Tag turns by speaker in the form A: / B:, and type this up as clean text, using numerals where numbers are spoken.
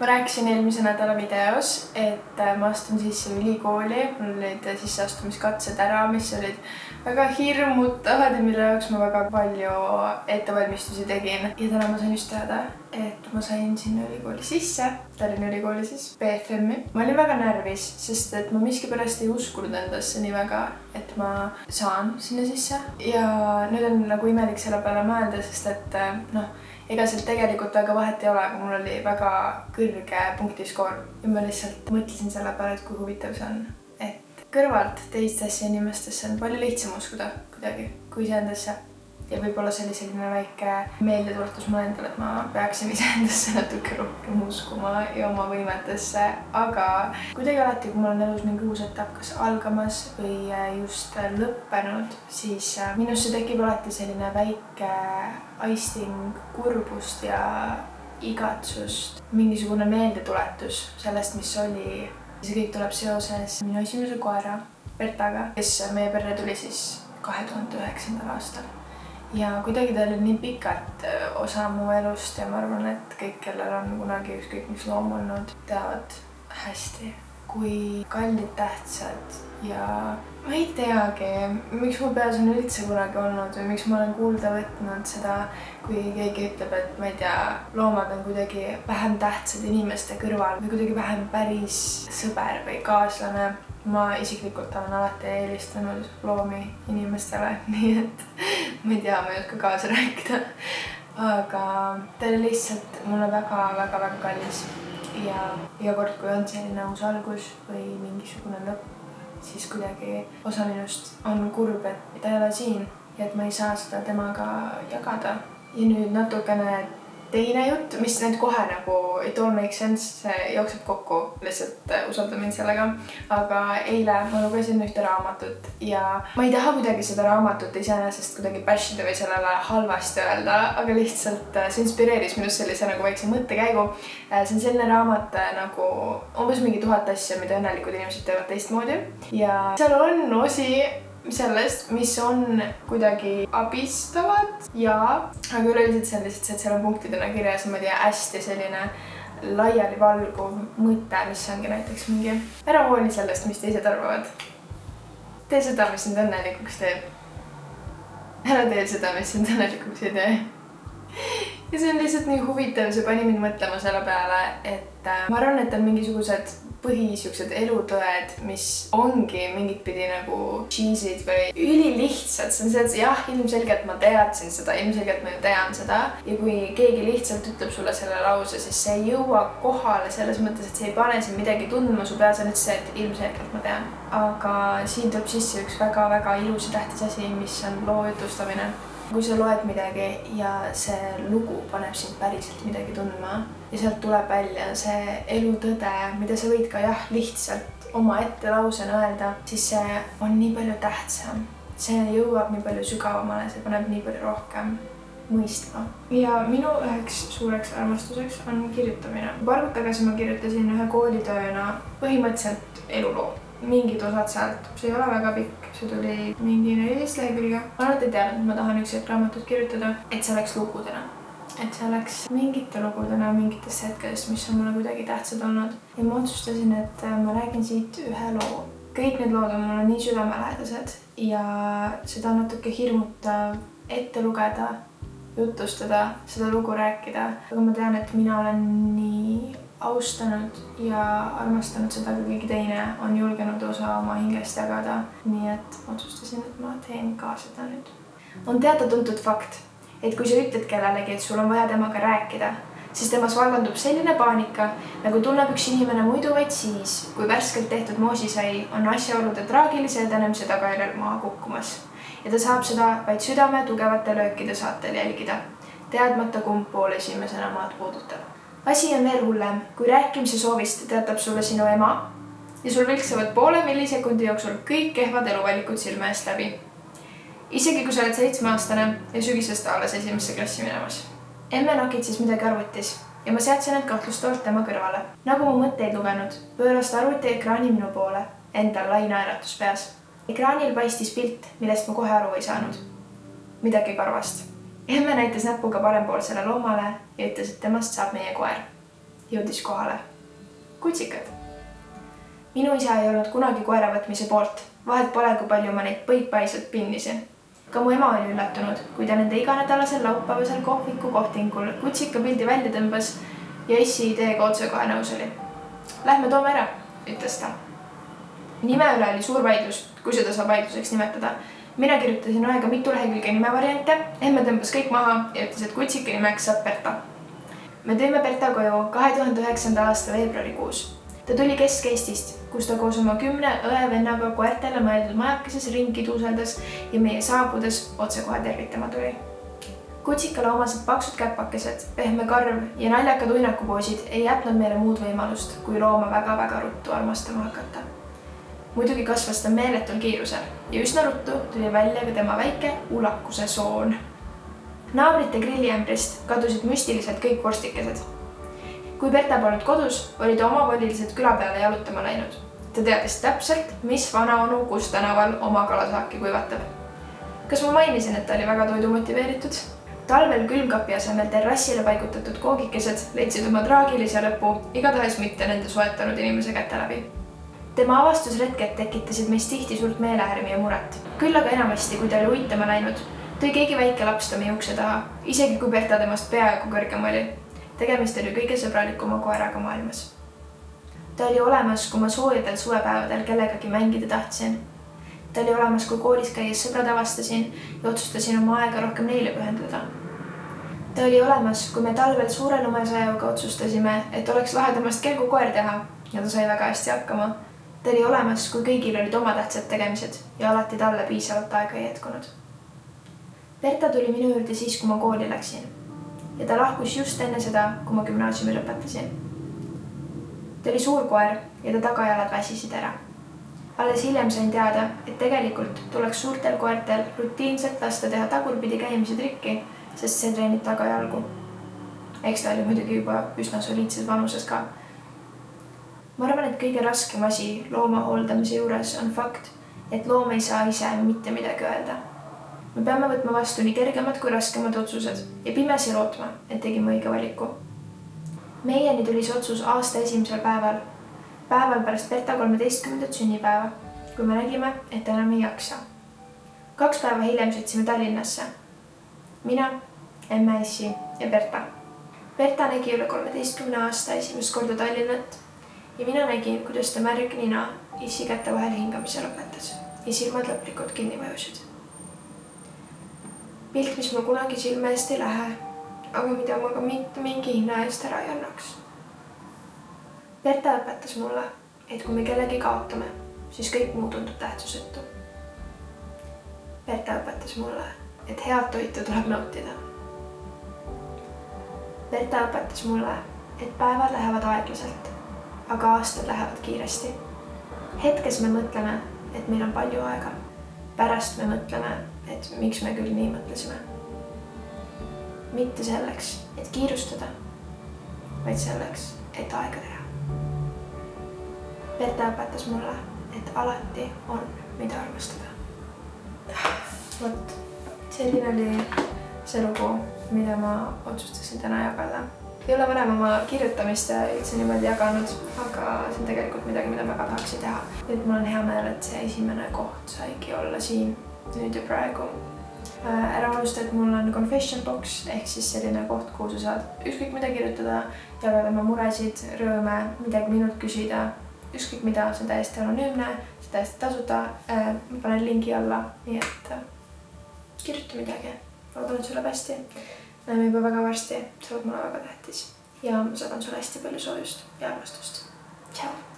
A: Ma rääkisin eelmise nädala videos, et ma astun sisse ülikooli. Mul olid sisseastumiskatsed ära, mis olid väga hirmutavad ja mille jaoks ma väga palju ettevalmistusi tegin. Ja täna ma sain just teada, et ma sain sinna ülikooli sisse, Tallinna Ülikooli siis, BFM-i. Ma olin väga närvis, sest et ma miskipärast ei uskunud endasse nii väga, et ma saan sinna sisse. Ja nüüd on nagu imelik selle peale mõelda, sest et ega sealt tegelikult väga vahet ei ole, aga mul oli väga kõrge punktiskoor ja ma lihtsalt mõtlesin selle peale, et kui huvitav see on. Et kõrvalt teistesse inimestesse on palju lihtsam uskuda kuidagi kui iseendasse. Ja võib-olla see oli selline väike meeldetuletus mulle endale, et ma peaksin iseendasse natuke rohkem uskuma ja oma võimetesse. Aga kuidagi alati, kui mul on elus mingi uus etapp kas algamas või just lõppenud, siis minusse tekib alati selline väike aisting kurbust ja igatsust. Mingisugune meeldetuletus sellest, mis oli. See kõik tuleb seoses minu esimese koera, Bertaga, kes meie perre tuli siis 2009. aastal. Ja kuidagi ta oli nii pikalt osa mu elust ja ma arvan, et kõik, kellel on kunagi ükskõik mis loom olnud, teavad hästi, kui kallid, tähtsad ja ma ei teagi, miks mu peas on üldse kunagi olnud või miks ma olen kuulda võtnud seda, kui keegi ütleb, et ma ei tea, loomad on kuidagi vähem tähtsad inimeste kõrval või kuidagi vähem päris sõber või kaaslane. Ma isiklikult olen alati eelistanud loomi inimestele, nii et ma ei tea, ma ei oska kaasa rääkida. Aga ta oli lihtsalt mulle väga kallis ja iga kord, kui on selline uus algus või mingisugune lõpp, siis kuidagi osa minust on kurb, et ta ei ole siin ja et ma ei saa seda temaga jagada. Ja nüüd natukene teine jutt, mis nüüd kohe nagu it all makes sense, jookseb kokku, lihtsalt usalda mind sellega. Aga eile ma lugesin ühte raamatut ja ma ei taha kuidagi seda raamatut iseenesest kuidagi bashida või sellele halvasti öelda, aga lihtsalt see inspireeris minust sellise nagu väikse mõttekäigu. See on selline raamat nagu umbes mingi 1000 asja, mida õnnelikud inimesed teevad teistmoodi. Ja seal on osi sellest, mis on kuidagi abistavad aga üleüldiselt see on lihtsalt see, et seal on punktidena kirjas hästi selline laialivalguv mõte, mis ongi näiteks mingi ära hooli sellest, mis teised arvavad. Tee seda, mis sind õnnelikuks teeb. Ära tee seda, mis sind õnnelikuks ei tee. Ja see on lihtsalt nii huvitav, see pani mind mõtlema selle peale, et ma arvan, et on mingisugused põhisiuksed elutõed, mis ongi mingit pidi nagu cheese'id või ülilihtsad. See on see, et jah, ilmselgelt ma teadsin seda, ilmselgelt ma ju tean seda. Ja kui keegi lihtsalt ütleb sulle selle lause, siis see ei jõua kohale selles mõttes, et see ei pane siin midagi tundma. Su peas on nüüd see, et ilmselgelt ma tean. Aga siin tuleb sisse üks väga ilus ja tähtis asi, mis on loo jutustamine. Kui sa loed midagi ja see lugu paneb sind päriselt midagi tundma ja sealt tuleb välja see elutõde, mida sa võid ka lihtsalt oma ette lausena öelda, siis see on nii palju tähtsam. See jõuab nii palju sügavamale, see paneb nii palju rohkem mõistma. Ja minu üheks suureks armastuseks on kirjutamine. Paar kuud tagasi ma kirjutasin ühe koolitööna põhimõtteliselt eluloo. Mingid osad sealt, see ei ole väga pikk, see tuli mingi 14 lehekülge. Ma alati tean, et ma tahan üks raamatut kirjutada, et see oleks lugudena. Et see oleks mingite lugudena, mingitest hetkedest, mis on mulle kuidagi tähtsad olnud. Ja ma otsustasin, et ma räägin siit ühe loo. Kõik need lood on mulle nii südamelähedased ja seda on natuke hirmutav ette lugeda, jutustada, seda lugu rääkida. Aga ma tean, et mina olen nii austanud ja armastanud seda, kui keegi teine on julgenud osa oma hingest jagada. Nii et otsustasin, et ma teen ka seda nüüd. On teada-tuntud fakt, et kui sa ütled kellelegi, et sul on vaja temaga rääkida, siis temas vallandub selline paanika, nagu tunneb üks inimene muidu vaid siis, kui värskelt tehtud moosisai on asjaolude traagilise edenemise tagajärjel maha kukkumas. Ja ta saab seda vaid südame tugevate löökide saatel jälgida, teadmata kumb pool esimesena maad puudutab. Asi on veel hullem, kui rääkimise soovist teatab sulle sinu ema ja sul vilksavad poole millisekundi jooksul kõik kehvad eluvalikud silme eest läbi. Isegi kui sa oled 7-aastane ja sügisest alles esimesse klassi minemas. Emme nokitses midagi arvutis ja ma seadsin need kahtlustavalt tema kõrvale. Nagu mu mõtteid lugenud, pööras ta arvuti ekraani minu poole, endal lai naeratus peas. Ekraanil paistis pilt, millest ma kohe aru ei saanud. Midagi karvast. Emme näitas näpuga parempoolsele loomale ja ütles, et temast saab meie koer. jõudis kohale. Kutsikad. Minu isa ei olnud kunagi koera võtmise poolt, vahet pole, kui palju ma neid põikpaiselt pinnisin. Ka mu ema oli üllatunud, kui ta nende iganädalasel laupäevasel kohviku kohtingul kutsika pildi välja tõmbas ja issi ideega otsekohe nõus oli. Lähme toome ära, ütles ta. Nime üle oli suur vaidlus, kui seda saab vaidluseks nimetada. Mina kirjutasin aega mitu lehekülge nimevariante, emme tõmbas kõik maha ja ütles, et kutsika nimeks saab Berta. Me tõime Berta koju 2009. aasta veebruarikuus. Ta tuli Kesk-Eestist, kus ta koos oma 10 õe-vennaga koertele mõeldud majakeses ringi tuuseldas ja meie saabudes otsekohe tervitama tuli. Kutsikale omased paksud käpakesed, pehme karv ja naljakad uinakupoosid ei jätnud meile muud võimalust, kui looma väga-väga ruttu armastama hakata. Muidugi kasvas ta meeletul kiirusel ja üsna ruttu tuli välja ka tema väike ulakuse soon. Naabrite grilliämbrist kadusid müstiliselt kõik vorstikesed. Kui Berta polnud kodus, oli ta omavoliliselt küla peale jalutama läinud. Ta teadis täpselt, mis vanaonu kus tänaval oma kalasaaki kuivatab. Kas ma mainisin, et ta oli väga toidumotiveeritud? Talvel külmkapi asemel terrassile paigutatud koogikesed leidsid oma traagilise lõpu, igatahes mitte nende soetanud inimese käte läbi. Tema avastusretked tekitasid meist tihti suurt meelehärmi ja muret. Küll aga enamasti, kui ta oli uitama läinud, tõi keegi väike laps ta meie ukse taha, isegi kui Berta temast peaaegu kõrgem oli. Tegemist oli kõige sõbralikuma koeraga maailmas. Ta oli olemas, kui ma soojadel suvepäevadel kellegagi mängida tahtsin. Ta oli olemas, kui koolis käies sõbrad avastasin ja otsustasin oma aega rohkem neile pühendada. Ta oli olemas, kui me talvel suure lumesajaga otsustasime, et oleks lahe temast kelgu koer teha ja ta sai väga hästi hakkama. Ta oli olemas, kui kõigil olid oma tähtsad tegemised ja alati talle piisavalt aega ei jätkunud. Berta tuli minu juurde siis, kui ma kooli läksin. Ja ta lahkus just enne seda, kui ma gümnaasiumi lõpetasin. Ta oli suur koer ja ta tagajalad väsisid ära. Alles hiljem sain teada, et tegelikult tuleks suurtel koertel rutiinselt lasta teha tagurpidi käimise trikki, sest see treenib tagajalgu. Eks ta oli muidugi juba üsna soliidses vanuses ka. Ma arvan, et kõige raskem asi looma hooldamise juures on fakt, et loom ei saa ise mitte midagi öelda. Me peame võtma vastu nii kergemad kui raskemad otsused ja pimesi lootma, et tegime õige valiku. Meieni tuli see otsus aasta esimesel päeval pärast Berta 13. sünnipäeva, kui me nägime, et enam ei jaksa. 2 päeva hiljem sõitsime Tallinnasse. Mina, emme, issi ja Berta. Berta nägi üle 13 aasta esimest korda Tallinnat ja mina nägin, kuidas ta märg nina issi kätte vahel hingamise lõpetas ja silmad lõplikult kinni vajusid. Pilt, mis ma kunagi silme eest ei lähe, aga mida ma ka mitte mingi hinna eest ära ei annaks. Berta õpetas mulle, et kui me kellegi kaotame, siis kõik muu tundub tähtsusetu. Berta õpetas mulle, et head toitu tuleb nautida. Berta õpetas mulle, et päevad lähevad aeglaselt, aga aastad lähevad kiiresti. Hetkes me mõtleme, et meil on palju aega. Pärast me mõtleme, et miks me küll nii mõtlesime. Mitte selleks, et kiirustada, vaid selleks, et aega teha. Berta õpetas mulle, et alati on, mida armastada. Vot, selline oli see lugu, mida ma otsustasin täna jagada. Ei ole varem oma kirjutamist üldse niimoodi jaganud, aga see on tegelikult midagi, mida ma väga tahaksin teha. Nüüd mul on hea meel, et see esimene koht saigi olla siin nüüd ja praegu. Ära unusta, et mul on confession box ehk siis selline koht, kuhu sa saad ükskõik mida kirjutada, jagada oma muresid, rõõme, midagi minult küsida, ükskõik mida, see on täiesti anonüümne, see on täiesti tasuta. Ma panen lingi alla, nii et kirjuta midagi. Loodan, et sulle hästi. Näeme juba väga varsti, sa oled mulle väga tähtis ja ma saadan sulle hästi palju soojust ja armastust. Tšau!